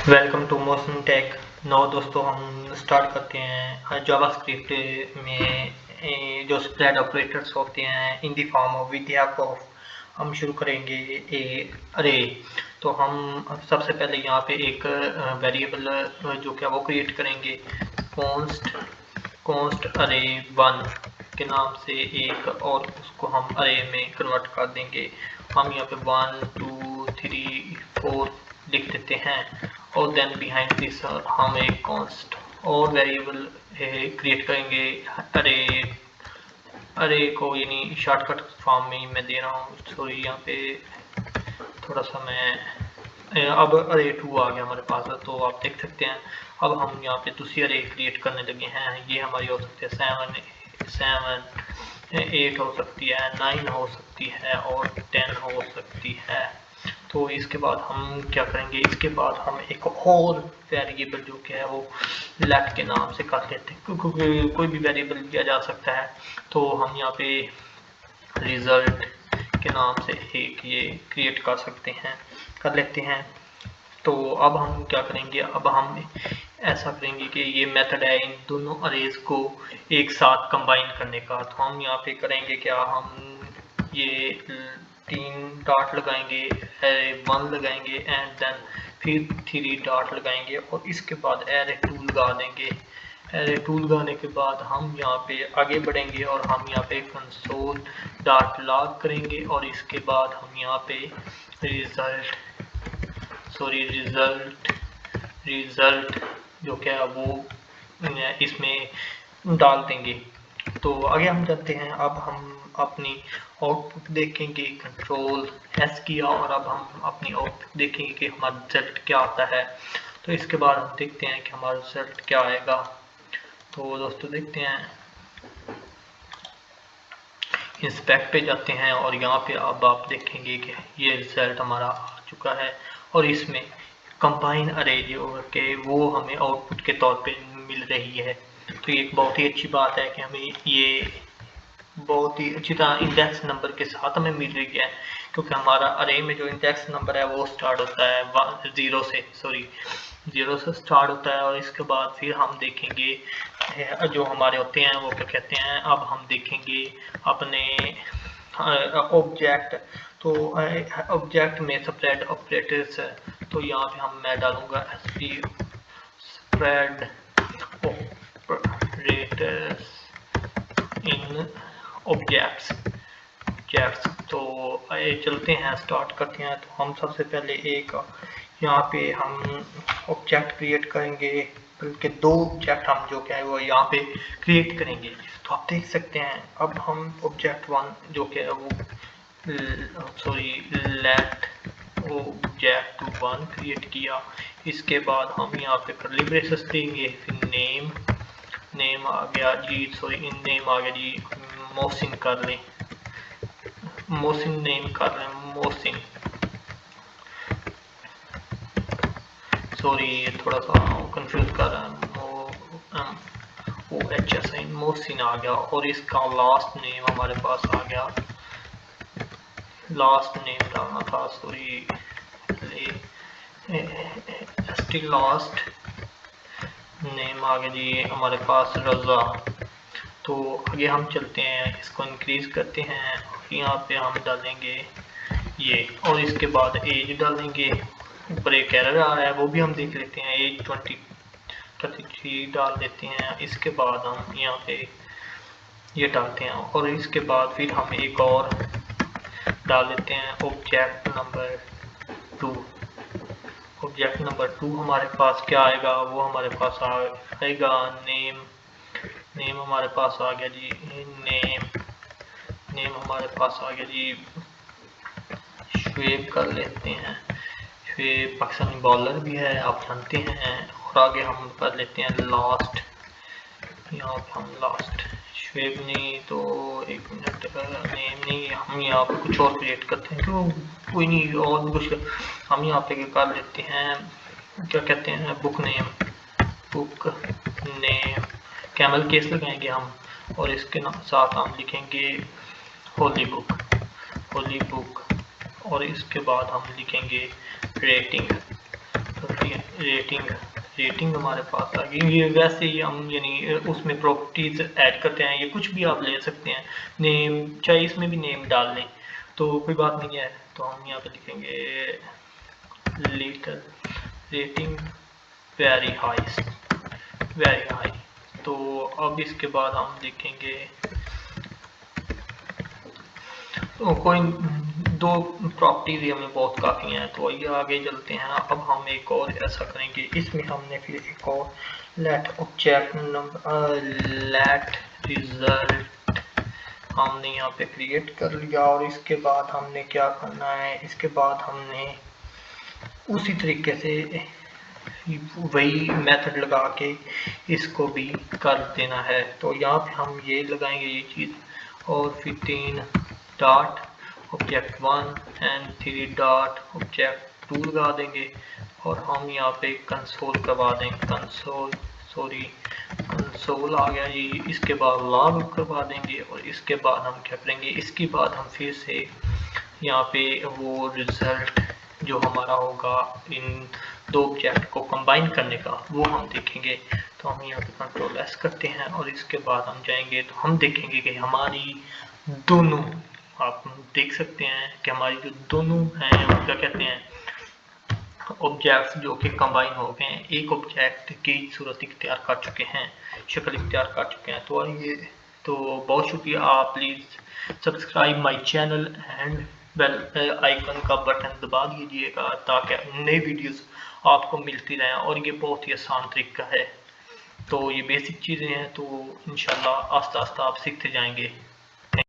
Welcome to Motion Tech. Now दोस्तों हम start करते हैं जावास्क्रिप्ट में जो स्प्रेड ऑपरेटर्स होते हैं in the form of with of हम शुरू करेंगे ए अरे। तो हम सबसे पहले यहाँ पे एक वेरिएबल जो क्या वो क्रिएट करेंगे कॉन्स्ट अरे 1 के नाम से एक, और उसको हम अरे में कन्वर्ट कर देंगे। हम यहाँ पे 1 2 3 4 लिख देते हैं और देन बिहाइंड दिस हम एक कॉन्स्ट और वेरिएबल क्रिएट करेंगे अरे। अरे को यानी शॉर्टकट फॉर्म में मैं दे रहा हूँ, सॉरी यहाँ पे थोड़ा सा मैं अब अरे 2 आ गया हमारे पास, तो आप देख सकते हैं अब हम यहाँ पे दूसरी अरे क्रिएट करने लगे हैं। ये हमारी हो सकती है 8 हो सकती है, 9 हो सकती है और 10 हो सकती है। तो इसके बाद हम क्या करेंगे, इसके बाद हम एक और वेरिएबल जो क्या है वो लेट के नाम से कर लेते हैं, क्योंकि कोई भी वेरिएबल दिया जा सकता है। तो हम यहाँ पे रिजल्ट के नाम से एक ये क्रिएट कर लेते हैं। तो अब हम क्या करेंगे, अब हम ऐसा करेंगे कि ये मेथड है इन दोनों अरेज को एक साथ कंबाइन करने का। तो हम यहाँ पे करेंगे क्या, हम ये 3 डॉट लगाएंगे, एरे 1 लगाएंगे एंड देन फिर 3 डॉट लगाएंगे और इसके बाद एरे 2 लगा देंगे। एरे 2 लगाने के बाद हम यहाँ पे आगे बढ़ेंगे और हम यहाँ पे कंसोल डॉट लॉग करेंगे और इसके बाद हम यहाँ पे रिजल्ट जो क्या है वो इसमें डाल देंगे। तो आगे हम चलते हैं, अब हम अपनी आउटपुट देखेंगे, कंट्रोल एस किया और अब हम अपनी आउटपुट देखेंगे कि हमारा रिजल्ट क्या आता है। तो इसके बाद हम देखते हैं कि हमारा रिजल्ट क्या आएगा। तो दोस्तों देखते हैं, इंस्पेक्ट पे जाते हैं और यहाँ पे अब आप देखेंगे कि ये रिजल्ट हमारा आ चुका है और इसमें कंबाइन अरे जो के वो हमें आउटपुट के तौर पे मिल रही है। तो ये एक बहुत ही अच्छी बात है कि हमें ये बहुत ही अच्छी तरह इंडेक्स नंबर के साथ हमें मिल रही है, क्योंकि हमारा अरे में जो इंडेक्स नंबर है वो स्टार्ट होता है 0 से स्टार्ट होता है। और इसके बाद फिर हम देखेंगे जो हमारे होते हैं वो क्या कहते हैं, अब हम देखेंगे अपने ऑब्जेक्ट। तो ऑब्जेक्ट में स्प्रेड ऑपरेटर्स है, तो यहाँ पे मैं डालूंगा स्प्रेड ऑपरेटर्स इन ऑब्जेक्ट्स। तो आइए चलते हैं, स्टार्ट करते हैं। तो हम सबसे पहले एक यहाँ पे हम ऑब्जेक्ट क्रिएट करेंगे, बल्कि 2 ऑब्जेक्ट हम जो क्या है वो यहाँ पे क्रिएट करेंगे। तो आप देख सकते हैं अब हम ऑब्जेक्ट 1 जो क्या है वो लेट ऑब्जेक्ट 1 क्रिएट किया। इसके बाद हम यहाँ पे कर्ली ब्रेसेस देंगे, फिर नेम आ गया जी, नेम आ गया जी, मोहसिन कर लें, मोहसिन, सॉरी ये थोड़ा सा कंफ्यूज कर रहा है, OHSIN मोहसिन आ गया। और इसका लास्ट नेम हमारे पास आ गया, लास्ट नेम डालना था, सॉरी लास्ट नेम आ गया जी हमारे पास रजा। तो आगे हम चलते हैं, इसको इंक्रीज करते हैं, यहाँ पे हम डालेंगे ये और इसके बाद एज डालेंगे। ऊपर एक एरर आ रहा है वो भी हम देख लेते हैं, एज 33 डाल देते हैं। इसके बाद हम यहाँ पे ये डालते हैं और इसके बाद फिर हम एक और डाल देते हैं ऑब्जेक्ट नंबर 2। ऑब्जेक्ट नंबर 2 हमारे पास क्या आएगा, वो हमारे पास आएगा नेम हमारे पास आ गया जी, नेम हमारे पास आ गया जी, शुएब कर लेते हैं। शुएब पाकिस्तानी बॉलर भी है आप जानते हैं। और आगे हम कर लेते हैं लास्ट, यहाँ पे हम लास्ट शुएब नहीं तो 1 मिनट, नेम नहीं, हम यहाँ पे कुछ और क्रिएट करते हैं, तो कोई नहीं और कुछ हम यहाँ पे कर लेते हैं, क्या कहते हैं, बुक नेम कैमल केस लगाएंगे हम और इसके साथ हम लिखेंगे होली बुक और इसके बाद हम लिखेंगे रेटिंग। तो रेटिंग हमारे पास आ गई। ये वैसे ही हम यानी उसमें प्रॉपर्टीज ऐड करते हैं, ये कुछ भी आप ले सकते हैं, नेम चाहे इसमें भी नेम डाल लें तो कोई बात नहीं है। तो हम यहाँ पे लिखेंगे लिटिल रेटिंग वेरी हाई। तो अब इसके बाद हम देखेंगे तो कोई दो प्रॉपर्टीज हमें बहुत काफ़ी हैं, तो आइए आगे चलते हैं। अब हम एक और ऐसा करेंगे, इसमें हमने फिर एक और let object number let result हमने यहाँ पे क्रिएट कर लिया। और इसके बाद हमने क्या करना है, इसके बाद हमने उसी तरीके से वही मेथड लगा के इसको भी कर देना है। तो यहाँ पे हम ये लगाएंगे ये चीज़, और फिर 3 dot object 1 and 3 dot object 2 लगा देंगे। और हम यहाँ पे कंसोल करवा देंगे, कंसोल आ गया जी। इसके बाद लॉग करवा देंगे, और इसके बाद हम क्या करेंगे, इसके बाद हम फिर से यहाँ पे वो रिजल्ट जो हमारा होगा इन दो ऑब्जेक्ट को कंबाइन करने का, वो हम देखेंगे। तो हम यहाँ पे कंट्रोल एस करते हैं, और इसके बाद हम जाएंगे तो हम देखेंगे कि हमारी दोनों, आप देख सकते हैं कि हमारी जो दोनों हैं क्या कहते हैं ऑब्जेक्ट्स जो कि कंबाइन हो गए हैं, एक ऑब्जेक्ट की सूरत इख्तियार कर चुके हैं, शक्ल इख्तियार कर चुके हैं। तो ये तो बहुत शुक्रिया, आप please subscribe my channel and bell icon का बटन दबा दीजिएगा ताकि नई वीडियोस आपको मिलती रहें। और ये बहुत ही आसान तरीका है, तो ये बेसिक चीज़ें हैं, तो इंशाल्लाह आस्ता आस्ता आप सीखते जाएंगे।